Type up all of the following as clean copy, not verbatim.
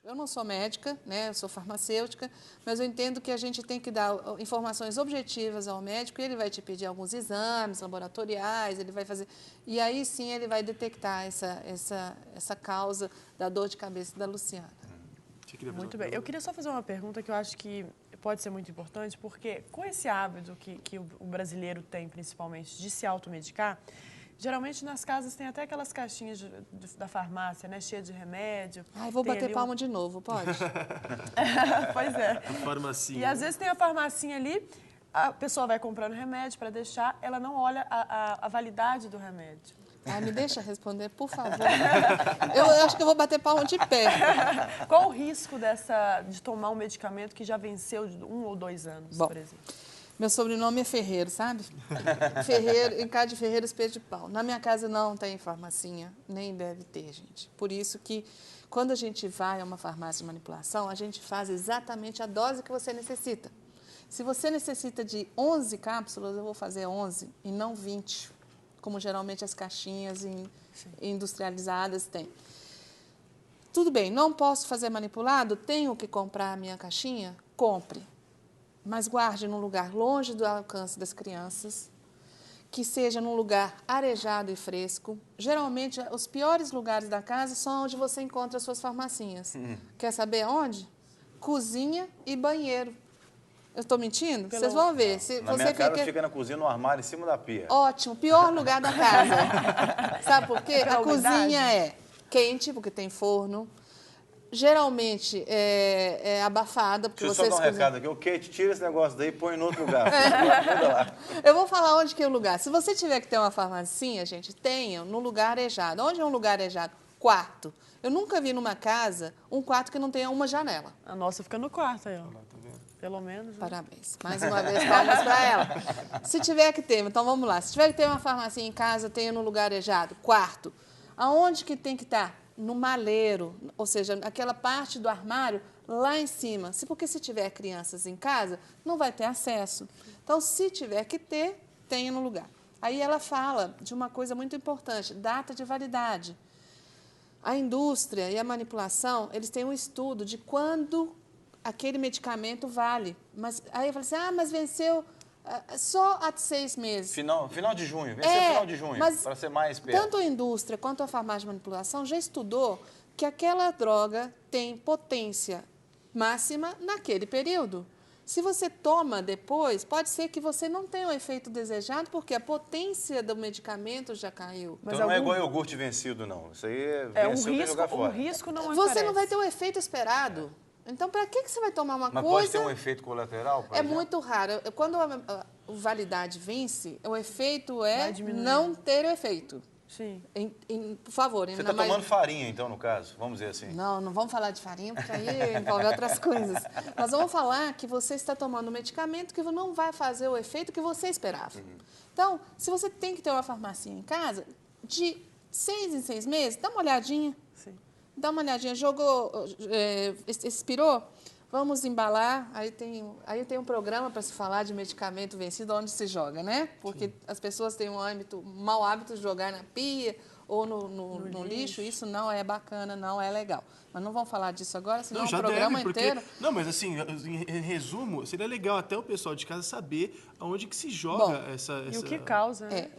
Eu não sou médica, né? Eu sou farmacêutica, mas eu entendo que a gente tem que dar informações objetivas ao médico e ele vai te pedir alguns exames laboratoriais, ele vai fazer... E aí sim ele vai detectar essa causa da dor de cabeça da Luciana. Muito bem. Eu queria só fazer uma pergunta que eu acho que pode ser muito importante, porque com esse hábito que o brasileiro tem, principalmente, de se automedicar, geralmente nas casas tem até aquelas caixinhas da farmácia, né, cheia de remédio. Ai, vou bater palma de novo, pode? Pois é. A farmacinha. E às vezes tem a farmacinha ali, a pessoa vai comprando remédio para deixar, ela não olha a validade do remédio. Ai, me deixa responder, por favor. Eu acho que eu vou bater palma de pé. Qual o risco de tomar um medicamento que já venceu de 1 ou 2 anos, por exemplo? Meu sobrenome é Ferreiro, sabe? Ferreiro, em casa de Ferreiro, espeto de pau. Na minha casa não tem farmacinha, nem deve ter, gente. Por isso que, quando a gente vai a uma farmácia de manipulação, a gente faz exatamente a dose que você necessita. Se você necessita de 11 cápsulas, eu vou fazer 11 e não 20, como geralmente as caixinhas industrializadas têm. Tudo bem, não posso fazer manipulado? Tenho que comprar a minha caixinha? Compre. Mas guarde num lugar longe do alcance das crianças, que seja num lugar arejado e fresco. Geralmente, os piores lugares da casa são onde você encontra as suas farmacinhas. Quer saber onde? Cozinha e banheiro. Eu estou mentindo? Vocês vão ver. Se Na você minha casa fica na cozinha, no armário, em cima da pia. Ótimo, pior lugar da casa. Sabe por quê? A cozinha é quente, porque tem forno. Geralmente é abafada, porque Deixa eu vocês só dar um recado aqui. O Kate, tira esse negócio daí e põe em outro lugar. Eu vou falar onde que é o lugar. Se você tiver que ter uma farmacinha, gente, tenha no lugar arejado. Onde é um lugar arejado? Quarto. Eu nunca vi numa casa um quarto que não tenha uma janela. A nossa fica no quarto aí, ó. Pelo menos. Né? Parabéns. Mais uma vez, palmas para ela. Se tiver que ter, então vamos lá. Se tiver que ter uma farmácia em casa, tenha no lugar arejado. Quarto. Aonde que tem que estar? No maleiro, ou seja, aquela parte do armário lá em cima. Porque se tiver crianças em casa, não vai ter acesso. Então, se tiver que ter, tenha no lugar. Aí ela fala de uma coisa muito importante, data de validade. A indústria e a manipulação, eles têm um estudo de quando aquele medicamento vale. Mas aí eu falo assim, mas venceu só há 6 meses. Final de junho, venceu final de junho, para ser mais perto. Tanto a indústria quanto a farmácia de manipulação já estudou que aquela droga tem potência máxima naquele período. Se você toma depois, pode ser que você não tenha o efeito desejado, porque a potência do medicamento já caiu. Mas então não é igual iogurte vencido, não. Isso aí venceu para jogar fora. Um risco não Você não vai ter o efeito esperado. Então, para que você vai tomar uma coisa... Mas pode ter um efeito colateral, por exemplo? muito raro. Quando a validade vence, o efeito é não ter o efeito. Sim. Por favor. Você está tomando farinha, então, no caso? Vamos dizer assim. Não vamos falar de farinha, porque aí envolve outras coisas. Nós vamos falar que você está tomando um medicamento que não vai fazer o efeito que você esperava. Então, se você tem que ter uma farmacinha em casa, de 6 em 6 meses, dá uma olhadinha. Sim. Dá uma olhadinha, jogou, expirou, vamos embalar. Aí tem um programa para se falar de medicamento vencido, onde se joga, né? Porque as pessoas têm um mau hábito de jogar na pia ou no lixo. Isso não é bacana, não é legal. Mas não vamos falar disso agora, senão o programa inteiro... Não, mas assim, em resumo, seria legal até o pessoal de casa saber aonde que se joga essa... E o que causa, né?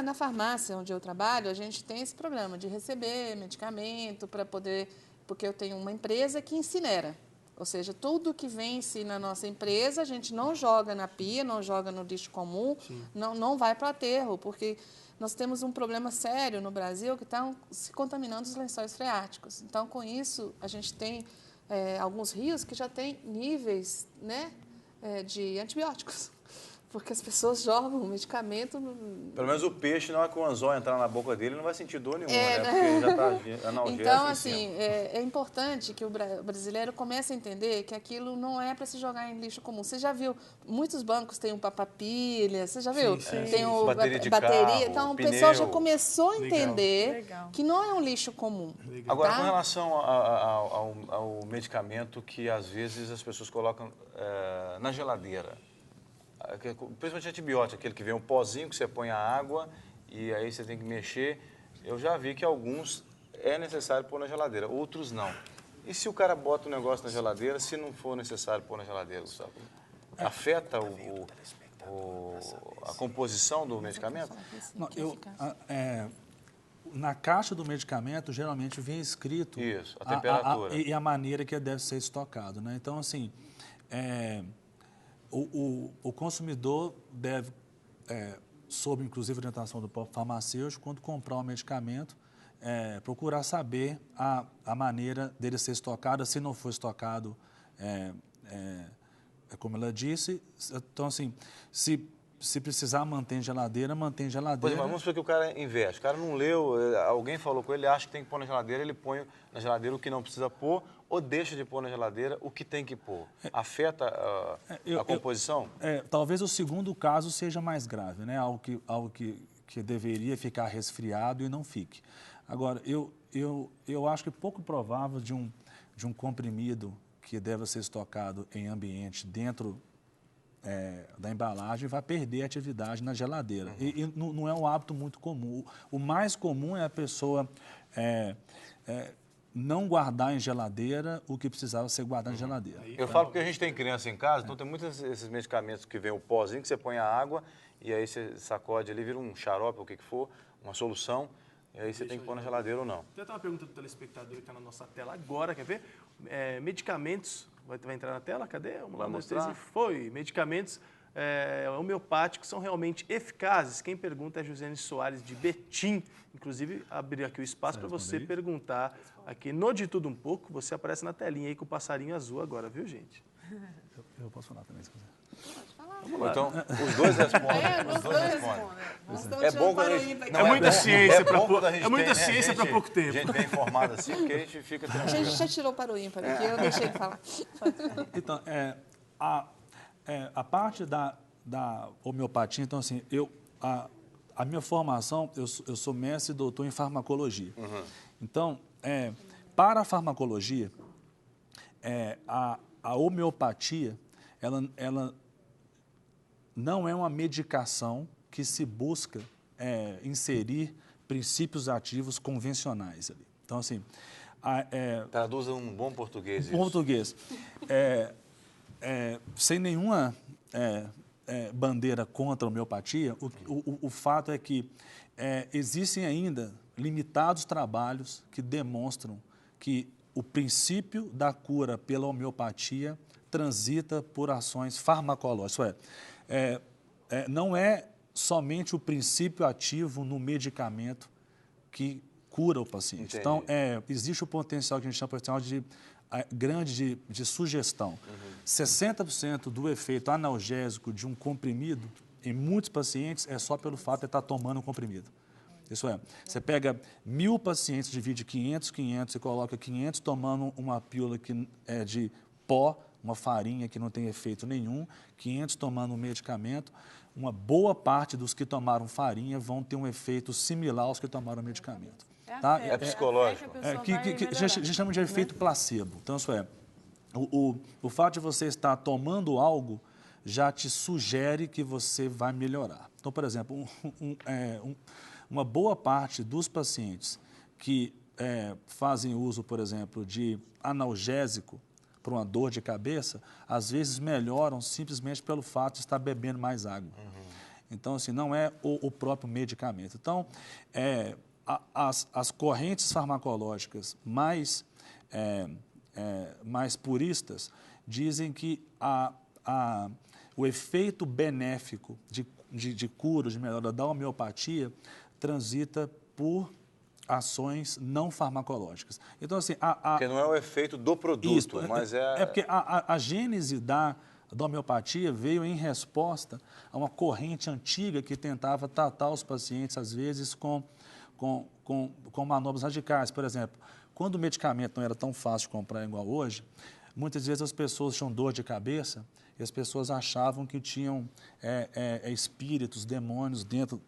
Na farmácia onde eu trabalho, a gente tem esse problema de receber medicamento para poder... Porque eu tenho uma empresa que incinera. Ou seja, tudo que vence na nossa empresa, a gente não joga na pia, não joga no lixo comum, não vai para o aterro, porque nós temos um problema sério no Brasil que está se contaminando os lençóis freáticos. Então, com isso, a gente tem alguns rios que já têm níveis, né, de antibióticos. Porque as pessoas jogam o medicamento... Pelo menos o peixe, na hora que o anzol entrar na boca dele, não vai sentir dor nenhuma, né? Porque já está analgésico. Então, assim, é importante que o brasileiro comece a entender que aquilo não é para se jogar em lixo comum. Você já viu, muitos bancos têm um papapilha, você já viu? Tem o bateria de bateria. carro, Então, o pneu. pessoal já começou a entender que não é um lixo comum. Agora, com relação ao medicamento que, às vezes, as pessoas colocam na geladeira, principalmente antibiótico, aquele que vem um pozinho que você põe a água e aí você tem que mexer. Eu já vi que alguns é necessário pôr na geladeira, outros não. E se o cara bota o negócio na geladeira, se não for necessário pôr na geladeira, Gustavo? Afeta a composição do medicamento? Não, na caixa do medicamento, geralmente vem escrito Isso, a temperatura. E a maneira que deve ser estocado, né? Então, assim, o consumidor deve, sob inclusive orientação do próprio farmacêutico, quando comprar um medicamento, procurar saber a maneira dele ser estocado. Se não for estocado, como ela disse, então, assim, se precisar, mantém geladeira, mantém geladeira. Pois é, mas vamos supor que o cara investe. O cara não leu, alguém falou com ele, acha que tem que pôr na geladeira, ele põe na geladeira o que não precisa pôr ou deixa de pôr na geladeira o que tem que pôr. Afeta a composição? Talvez o segundo caso seja mais grave, né? Algo que deveria ficar resfriado e não fique. Agora, eu acho que é pouco provável de um comprimido que deve ser estocado em ambiente dentro da embalagem vai perder a atividade na geladeira. Uhum. E não é um hábito muito comum. O mais comum é a pessoa não guardar em geladeira o que precisava ser guardado em geladeira. Eu falo porque a gente tem criança em casa, então tem muitos esses medicamentos que vem o pozinho, que você põe a água e aí você sacode ali, vira um xarope, ou o que for, uma solução, e aí você tem que pôr na geladeira ou não. Tem até uma pergunta do telespectador que está na nossa tela agora, quer ver? Medicamentos, vai entrar na tela? Cadê? Vamos lá, mostrar. Foi. Medicamentos homeopáticos são realmente eficazes? Quem pergunta é Josiane Soares, de Betim. Inclusive, abrir aqui o espaço para você perguntar aqui no De Tudo Um Pouco. Você aparece na telinha aí com o passarinho azul agora, viu, gente? Eu posso falar também, se quiser. Então, os dois respondem. Os dois respondem. É bom quando a gente... É muita ciência para pouco tempo. Gente bem informada assim, porque a gente fica tranquilo. A gente já tirou para o ímpar aqui, eu deixei ele falar. Então, a parte da homeopatia, então, assim, a minha formação, eu sou mestre e doutor em farmacologia. Uhum. Então, para a farmacologia, a homeopatia, ela não é uma medicação que se busca inserir princípios ativos convencionais ali. Então, assim... Traduza um bom português. Português. Sem nenhuma bandeira contra a homeopatia, o fato é que existem ainda limitados trabalhos que demonstram que o princípio da cura pela homeopatia transita por ações farmacológicas. Não é somente o princípio ativo no medicamento que cura o paciente. Entendi. Então, existe o potencial que a gente chama grande de sugestão. Uhum. 60% do efeito analgésico de um comprimido, em muitos pacientes, é só pelo fato de estar tomando um comprimido. Isso é, você pega 1000 pacientes, divide 500 e coloca 500 tomando uma pílula que é de pó, uma farinha que não tem efeito nenhum, 500 tomando um medicamento, uma boa parte dos que tomaram farinha vão ter um efeito similar aos que tomaram o medicamento. Tá? É psicológico. Que a gente chama de efeito placebo. Então, isso o fato de você estar tomando algo já te sugere que você vai melhorar. Então, por exemplo, uma boa parte dos pacientes que fazem uso, por exemplo, de analgésico para uma dor de cabeça, às vezes melhoram simplesmente pelo fato de estar bebendo mais água. Uhum. Então, assim, não é o próprio medicamento. Então, as correntes farmacológicas mais puristas dizem que o efeito benéfico de cura, de melhora da homeopatia, transita por ações não farmacológicas. Então, assim... Porque não é o efeito do produto, mas é... porque a gênese da homeopatia veio em resposta a uma corrente antiga que tentava tratar os pacientes, às vezes, com manobras radicais. Por exemplo, quando o medicamento não era tão fácil de comprar igual hoje, muitas vezes as pessoas tinham dor de cabeça e as pessoas achavam que tinham espíritos, demônios dentro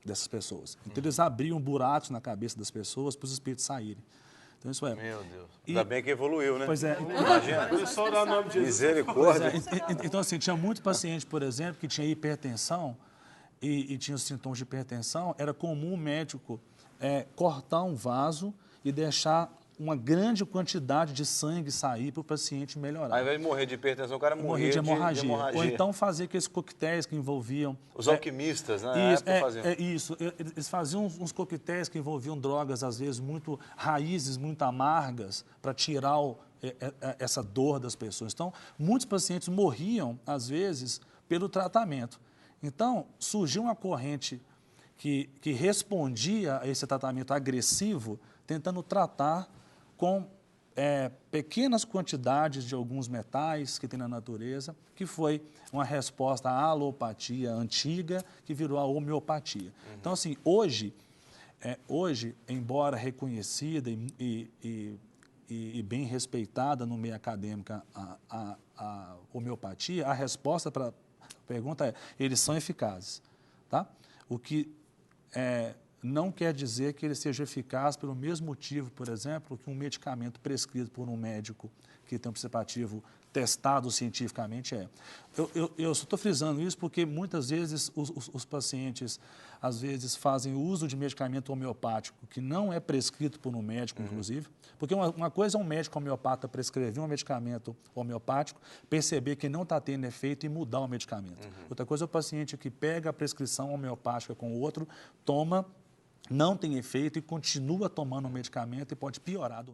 dessas pessoas. Então, eles abriam buracos na cabeça das pessoas para os espíritos saírem. Então, isso é... Meu Deus. Ainda bem que evoluiu, né? Pois é. Imagina. Só dar o nome de Jesus. Misericórdia. Então, assim, tinha muitos pacientes, por exemplo, que tinham hipertensão e tinham sintomas de hipertensão. Era comum o médico cortar um vaso e deixar uma grande quantidade de sangue sair para o paciente melhorar. Ao invés de morrer de hipertensão, o cara morrer de hemorragia. Ou então fazer aqueles coquetéis que envolviam... Os alquimistas, né? Isso. Eles faziam uns coquetéis que envolviam drogas, às vezes, muito raízes, muito amargas, para tirar essa dor das pessoas. Então, muitos pacientes morriam, às vezes, pelo tratamento. Então, surgiu uma corrente que respondia a esse tratamento agressivo, tentando tratar com pequenas quantidades de alguns metais que tem na natureza, que foi uma resposta à alopatia antiga, que virou a homeopatia. Então, assim, hoje, embora reconhecida e bem respeitada no meio acadêmico a homeopatia, a resposta para a pergunta é: eles são eficazes, tá? O que não quer dizer que ele seja eficaz pelo mesmo motivo, por exemplo, que um medicamento prescrito por um médico que tem um princípio ativo testado cientificamente é. Eu só estou frisando isso porque muitas vezes os pacientes, às vezes, fazem uso de medicamento homeopático que não é prescrito por um médico, inclusive, porque uma coisa é um médico homeopata prescrever um medicamento homeopático, perceber que não está tendo efeito e mudar o medicamento. Outra coisa é o paciente que pega a prescrição homeopática com o outro, toma, não tem efeito e continua tomando o medicamento e pode piorar a doença.